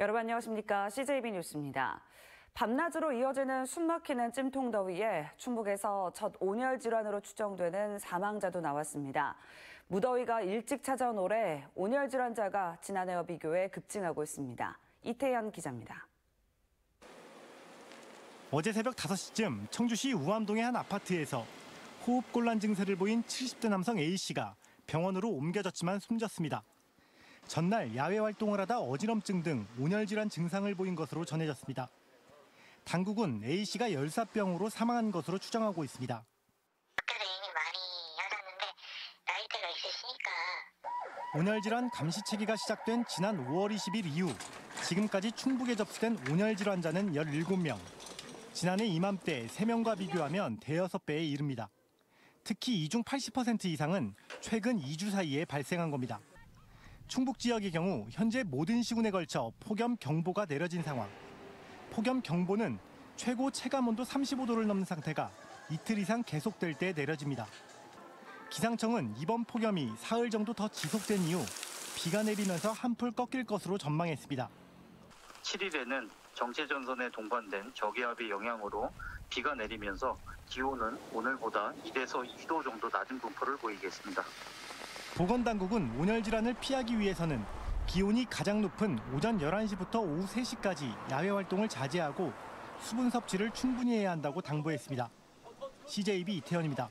여러분 안녕하십니까? CJB 뉴스입니다. 밤낮으로 이어지는 숨막히는 찜통더위에 충북에서 첫 온열 질환으로 추정되는 사망자도 나왔습니다. 무더위가 일찍 찾아온 올해 온열 질환자가 지난해와 비교해 급증하고 있습니다. 이태현 기자입니다. 어제 새벽 5시쯤 청주시 우암동의 한 아파트에서 호흡곤란 증세를 보인 70대 남성 A씨가 병원으로 옮겨졌지만 숨졌습니다. 전날 야외 활동을 하다 어지럼증 등 온열 질환 증상을 보인 것으로 전해졌습니다. 당국은 A씨가 열사병으로 사망한 것으로 추정하고 있습니다. 밖에서 이미 많이 하셨는데 나이대가 있으시니까. 온열 질환 감시 체계가 시작된 지난 5월 20일 이후 지금까지 충북에 접수된 온열 질환자는 17명. 지난해 이맘때 3명과 비교하면 대여섯 배에 이릅니다. 특히 이 중 80% 이상은 최근 2주 사이에 발생한 겁니다. 충북 지역의 경우 현재 모든 시군에 걸쳐 폭염경보가 내려진 상황. 폭염경보는 최고 체감온도 35도를 넘는 상태가 이틀 이상 계속될 때 내려집니다. 기상청은 이번 폭염이 사흘 정도 더 지속된 이후 비가 내리면서 한풀 꺾일 것으로 전망했습니다. 7일에는 정체전선에 동반된 저기압의 영향으로 비가 내리면서 기온은 오늘보다 1에서 2도 정도 낮은 분포를 보이겠습니다. 보건당국은 온열 질환을 피하기 위해서는 기온이 가장 높은 오전 11시부터 오후 3시까지 야외 활동을 자제하고 수분 섭취를 충분히 해야 한다고 당부했습니다. CJB 이태현입니다.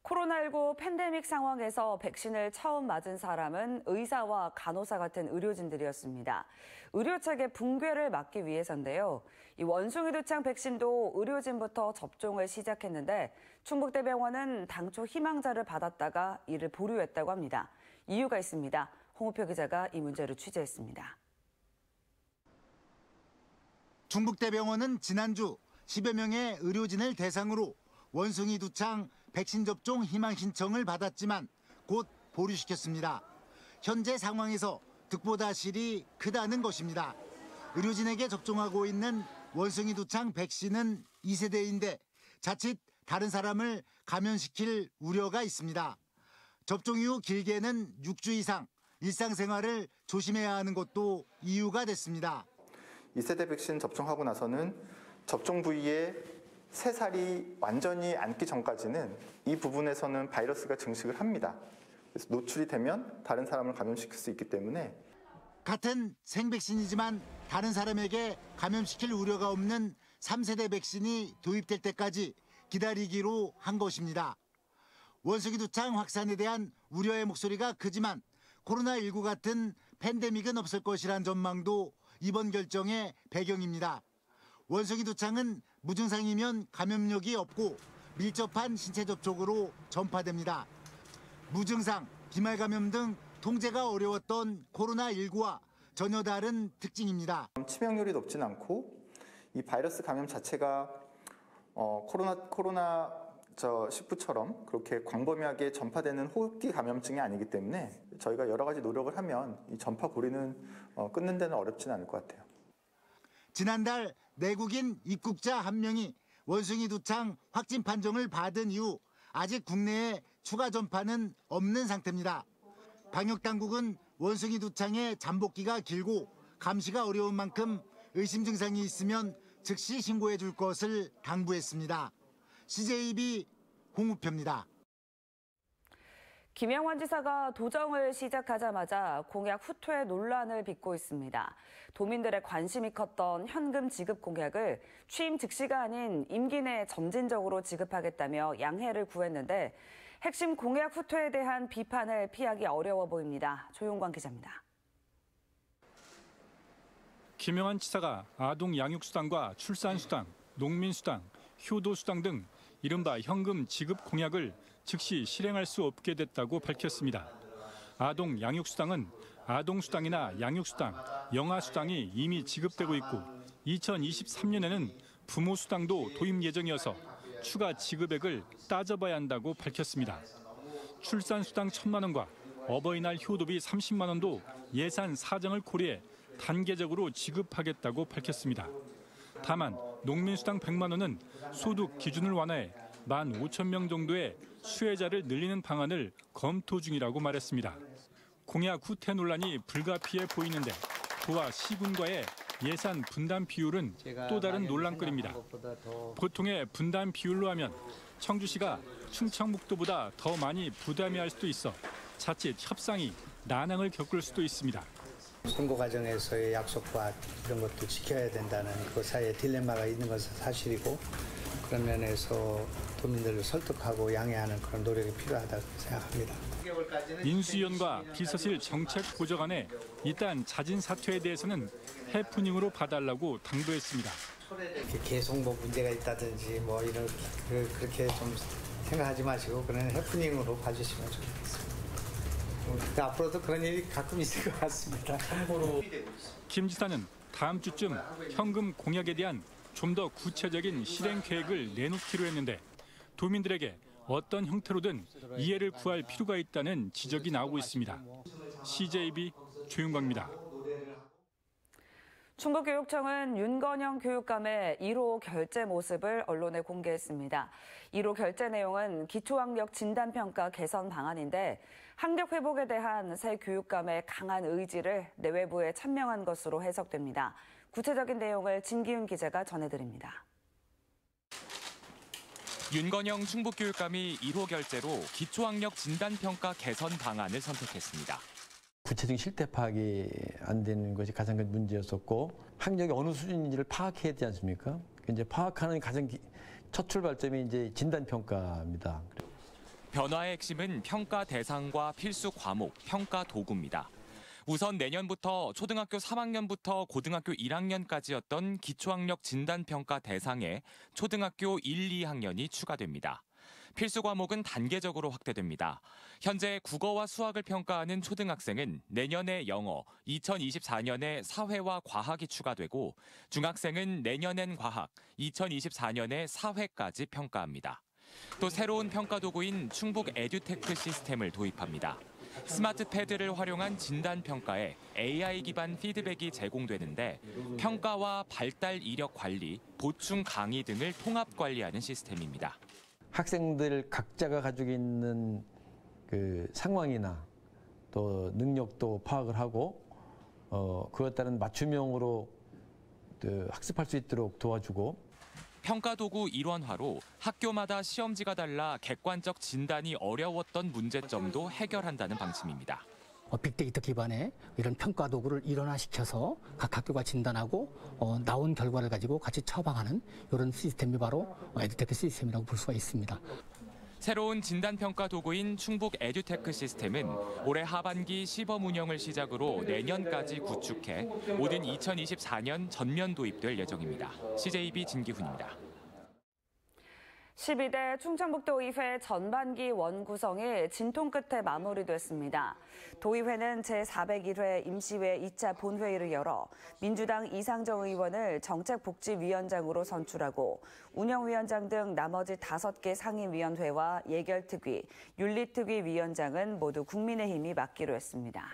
코로나19 팬데믹 상황에서 백신을 처음 맞은 사람은 의사와 간호사 같은 의료진들이었습니다. 의료체계 붕괴를 막기 위해서인데요. 이 원숭이두창 백신도 의료진부터 접종을 시작했는데 충북대병원은 당초 희망자를 받았다가 이를 보류했다고 합니다. 이유가 있습니다. 홍우표 기자가 이 문제를 취재했습니다. 충북대병원은 지난주 10여 명의 의료진을 대상으로 원숭이 두창 백신 접종 희망 신청을 받았지만 곧 보류시켰습니다. 현재 상황에서 득보다 실이 크다는 것입니다. 의료진에게 접종하고 있는 원숭이 두창 백신은 2세대인데 자칫 다른 사람을 감염시킬 우려가 있습니다. 접종 이후 길게는 6주 이상 일상생활을 조심해야 하는 것도 이유가 됐습니다. 2세대 백신 접종하고 나서는 접종 부위에 새살이 완전히 앉기 전까지는 이 부분에서는 바이러스가 증식을 합니다. 그래서 노출이 되면 다른 사람을 감염시킬 수 있기 때문에 같은 생백신이지만 다른 사람에게 감염시킬 우려가 없는 3세대 백신이 도입될 때까지 기다리기로 한 것입니다. 원숭이 두창 확산에 대한 우려의 목소리가 크지만 코로나19 같은 팬데믹은 없을 것이란 전망도 이번 결정의 배경입니다. 원숭이 두창은 무증상이면 감염력이 없고 밀접한 신체 접촉으로 전파됩니다. 무증상, 비말 감염 등 통제가 어려웠던 코로나19와 전혀 다른 특징입니다. 치명률이 높진 않고 이 바이러스 감염 자체가 코로나19처럼 그렇게 광범위하게 전파되는 호흡기 감염증이 아니기 때문에 저희가 여러 가지 노력을 하면 이 전파 고리는 끊는 데는 어렵지는 않을 것 같아요. 지난달 내국인 입국자 1명이 원숭이 두창 확진 판정을 받은 이후 아직 국내에 추가 전파는 없는 상태입니다. 방역당국은 원숭이 두창의 잠복기가 길고 감시가 어려운 만큼 의심 증상이 있으면 즉시 신고해 줄 것을 당부했습니다. CJB 홍우표입니다. 김영환 지사가 도정을 시작하자마자 공약 후퇴 논란을 빚고 있습니다. 도민들의 관심이 컸던 현금 지급 공약을 취임 즉시가 아닌 임기 내 점진적으로 지급하겠다며 양해를 구했는데 핵심 공약 후퇴에 대한 비판을 피하기 어려워 보입니다. 조용광 기자입니다. 김영환 지사가 아동 양육수당과 출산수당, 농민수당, 효도수당 등 이른바 현금 지급 공약을 즉시 실행할 수 없게 됐다고 밝혔습니다. 아동 양육수당은 아동수당이나 양육수당, 영아수당이 이미 지급되고 있고 2023년에는 부모수당도 도입 예정이어서 추가 지급액을 따져봐야 한다고 밝혔습니다. 출산수당 1,000만 원과 어버이날 효도비 30만 원도 예산 사정을 고려해 단계적으로 지급하겠다고 밝혔습니다. 다만 농민수당 100만 원은 소득 기준을 완화해 15,000명 정도의 수혜자를 늘리는 방안을 검토 중이라고 말했습니다. 공약 후퇴 논란이 불가피해 보이는데 도와 시군과의 예산 분담 비율은 또 다른 논란거리입니다. 보통의 분담 비율로 하면 청주시가 충청북도보다 더 많이 부담해야 할 수도 있어 자칫 협상이 난항을 겪을 수도 있습니다. 선거 과정에서의 약속과 이런 것도 지켜야 된다는 그 사이에 딜레마가 있는 것은 사실이고 그런 면에서 도민들을 설득하고 양해하는 그런 노력이 필요하다고 생각합니다. 인수위원과 비서실 정책보좌관에 일단 자진 사퇴에 대해서는 해프닝으로 봐달라고 당부했습니다. 계속 뭐 문제가 있다든지 뭐 이런 그렇게 좀 생각하지 마시고 그냥 해프닝으로 봐주시면 좋겠습니다. 앞으로도 그런 일이 가끔 있을 것 같습니다. 김 지사는 다음 주쯤 현금 공약에 대한 좀 더 구체적인 실행 계획을 내놓기로 했는데 도민들에게 어떤 형태로든 이해를 구할 필요가 있다는 지적이 나오고 있습니다. CJB 조윤광입니다. 충북교육청은 윤건영 교육감의 1호 결재 모습을 언론에 공개했습니다. 1호 결재 내용은 기초학력 진단평가 개선 방안인데 학력 회복에 대한 새 교육감의 강한 의지를 내외부에 천명한 것으로 해석됩니다. 구체적인 내용을 진기훈 기자가 전해드립니다. 윤건영 충북교육감이 1호 결재로 기초학력 진단평가 개선 방안을 선택했습니다. 구체적인 실태 파악이 안 되는 것이 가장 큰 문제였었고 학력이 어느 수준인지를 파악해야 되지 않습니까? 이제 파악하는 가장 첫 출발점이 이제 진단평가입니다. 변화의 핵심은 평가 대상과 필수 과목, 평가 도구입니다. 우선 내년부터 초등학교 3학년부터 고등학교 1학년까지였던 기초학력 진단평가 대상에 초등학교 1, 2학년이 추가됩니다. 필수 과목은 단계적으로 확대됩니다. 현재 국어와 수학을 평가하는 초등학생은 내년에 영어, 2024년에 사회와 과학이 추가되고 중학생은 내년엔 과학, 2024년에 사회까지 평가합니다. 또 새로운 평가 도구인 충북 에듀테크 시스템을 도입합니다. 스마트 패드를 활용한 진단평가에 AI 기반 피드백이 제공되는데 평가와 발달 이력 관리, 보충 강의 등을 통합 관리하는 시스템입니다. 학생들 각자가 가지고 있는 그 상황이나 또 능력도 파악을 하고 그에 따른 맞춤형으로 학습할 수 있도록 도와주고 평가 도구 일원화로 학교마다 시험지가 달라 객관적 진단이 어려웠던 문제점도 해결한다는 방침입니다. 빅데이터 기반의 이런 평가 도구를 일원화시켜서 각 학교가 진단하고 나온 결과를 가지고 같이 처방하는 이런 시스템이 바로 에듀테크 시스템이라고 볼 수가 있습니다. 새로운 진단평가 도구인 충북 에듀테크 시스템은 올해 하반기 시범 운영을 시작으로 내년까지 구축해 오는 2024년 전면 도입될 예정입니다. CJB 진기훈입니다. 12대 충청북도의회 전반기 원구성이 진통 끝에 마무리됐습니다. 도의회는 제401회 임시회 2차 본회의를 열어 민주당 이상정 의원을 정책복지위원장으로 선출하고 운영위원장 등 나머지 5개 상임위원회와 예결특위, 윤리특위 위원장은 모두 국민의힘이 맡기로 했습니다.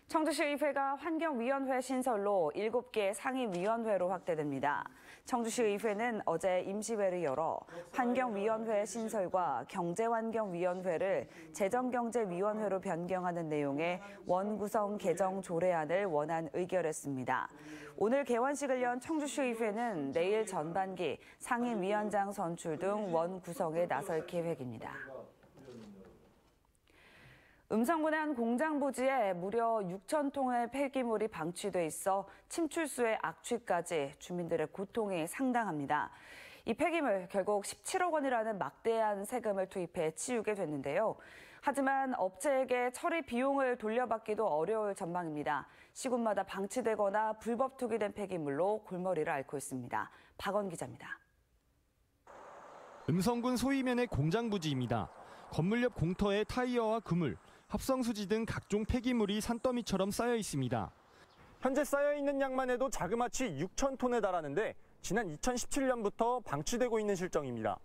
청주시의회가 환경위원회 신설로 7개 상임위원회로 확대됩니다. 청주시의회는 어제 임시회를 열어 환경위원회 신설과 경제환경위원회를 재정경제위원회로 변경하는 내용의 원구성 개정 조례안을 원안 의결했습니다. 오늘 개원식을 연 청주시의회는 내일 전반기 상임위원장 선출 등 원구성에 나설 계획입니다. 음성군의 한 공장 부지에 무려 6,000톤의 폐기물이 방치돼 있어 침출수의 악취까지 주민들의 고통이 상당합니다. 이 폐기물 결국 17억 원이라는 막대한 세금을 투입해 치우게 됐는데요. 하지만 업체에게 처리 비용을 돌려받기도 어려울 전망입니다. 시군마다 방치되거나 불법 투기된 폐기물로 골머리를 앓고 있습니다. 박원 기자입니다. 음성군 소이면의 공장 부지입니다. 건물 옆 공터에 타이어와 그물, 합성수지 등 각종 폐기물이 산더미처럼 쌓여 있습니다. 현재 쌓여 있는 양만 해도 자그마치 6,000톤에 달하는데 지난 2017년부터 방치되고 있는 실정입니다.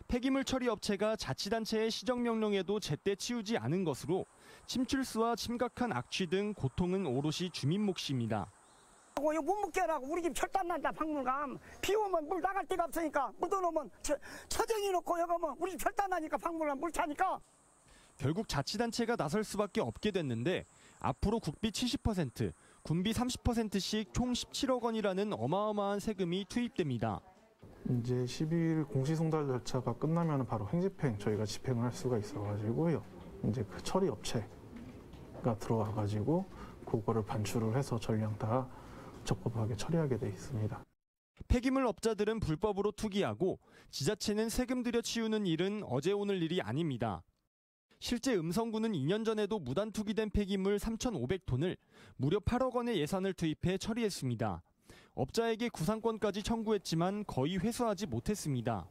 폐기물 처리 업체가 자치단체의 시정명령에도 제때 치우지 않은 것으로 침출수와 심각한 악취 등 고통은 오롯이 주민 몫입니다. 이거 못 묵게라고 우리 집 철단 난다 박물관. 비 오면 물 나갈 데가 없으니까 물 떠놓으면 처쟁이 놓고 여기 오면 우리 집 철단 나니까 박물관 물 차니까. 결국 자치단체가 나설 수밖에 없게 됐는데 앞으로 국비 70%, 군비 30%씩 총 17억 원이라는 어마어마한 세금이 투입됩니다. 이제 12일 공시송달 절차가 끝나면 바로 행집행 저희가 집행을 할 수가 있어가지고요. 이제 그 처리 업체가 들어와가지고 그거를 반출을 해서 전량 다 적법하게 처리하게 돼 있습니다. 폐기물 업자들은 불법으로 투기하고 지자체는 세금 들여 치우는 일은 어제 오늘 일이 아닙니다. 실제 음성구는 2년 전에도 무단 투기된 폐기물 3,500톤을 무려 8억 원의 예산을 투입해 처리했습니다. 업자에게 구상권까지 청구했지만 거의 회수하지 못했습니다.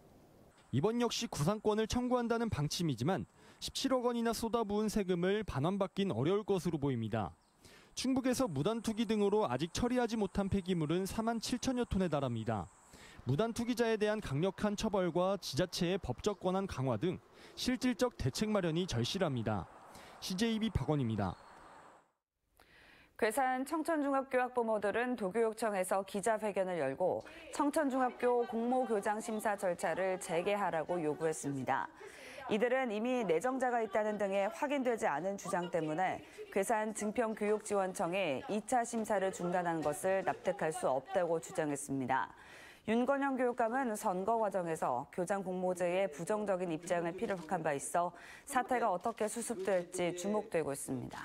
이번 역시 구상권을 청구한다는 방침이지만 17억 원이나 쏟아부은 세금을 반환받긴 어려울 것으로 보입니다. 충북에서 무단 투기 등으로 아직 처리하지 못한 폐기물은 4만 7천여 톤에 달합니다. 무단 투기자에 대한 강력한 처벌과 지자체의 법적 권한 강화 등 실질적 대책 마련이 절실합니다. CJB 박원입니다. 괴산 청천중학교 학부모들은 도교육청에서 기자회견을 열고 청천중학교 공모교장 심사 절차를 재개하라고 요구했습니다. 이들은 이미 내정자가 있다는 등의 확인되지 않은 주장 때문에 괴산 증평교육지원청이 2차 심사를 중단한 것을 납득할 수 없다고 주장했습니다. 윤건영 교육감은 선거 과정에서 교장 공모제에 부정적인 입장을 피력한 바 있어 사태가 어떻게 수습될지 주목되고 있습니다.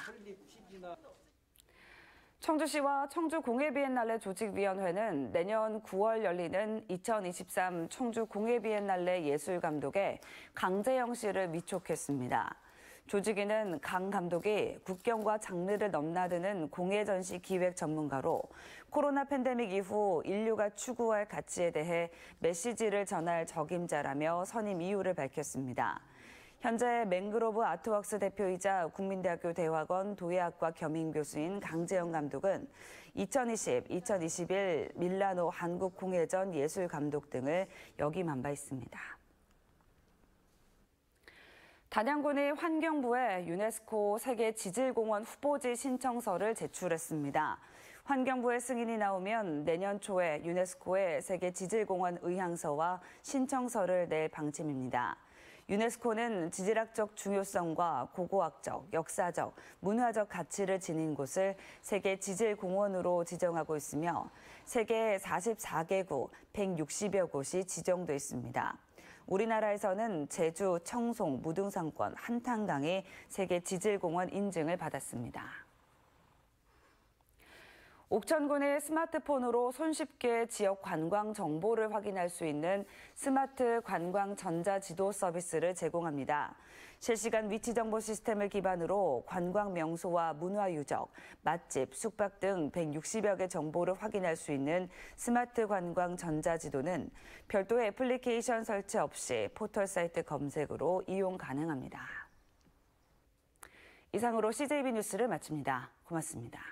청주시와 청주공예비엔날레 조직위원회는 내년 9월 열리는 2023 청주공예비엔날레 예술감독에 강재영 씨를 위촉했습니다. 조직위는 강 감독이 국경과 장르를 넘나드는 공예전시 기획 전문가로 코로나 팬데믹 이후 인류가 추구할 가치에 대해 메시지를 전할 적임자라며 선임 이유를 밝혔습니다. 현재 맹그로브 아트웍스 대표이자 국민대학교 대학원 도예학과 겸임교수인 강재영 감독은 2020, 2021 밀라노 한국공예전 예술감독 등을 역임한 바 있습니다. 단양군이 환경부에 유네스코 세계지질공원 후보지 신청서를 제출했습니다. 환경부의 승인이 나오면 내년 초에 유네스코에 세계지질공원 의향서와 신청서를 낼 방침입니다. 유네스코는 지질학적 중요성과 고고학적, 역사적, 문화적 가치를 지닌 곳을 세계지질공원으로 지정하고 있으며 세계 44개국 160여 곳이 지정돼 있습니다. 우리나라에서는 제주, 청송, 무등산권, 한탄강이 세계지질공원 인증을 받았습니다. 옥천군이 스마트폰으로 손쉽게 지역 관광 정보를 확인할 수 있는 스마트 관광 전자지도 서비스를 제공합니다. 실시간 위치 정보 시스템을 기반으로 관광 명소와 문화유적, 맛집, 숙박 등 160여 개 정보를 확인할 수 있는 스마트 관광 전자지도는 별도의 애플리케이션 설치 없이 포털 사이트 검색으로 이용 가능합니다. 이상으로 CJB 뉴스를 마칩니다. 고맙습니다.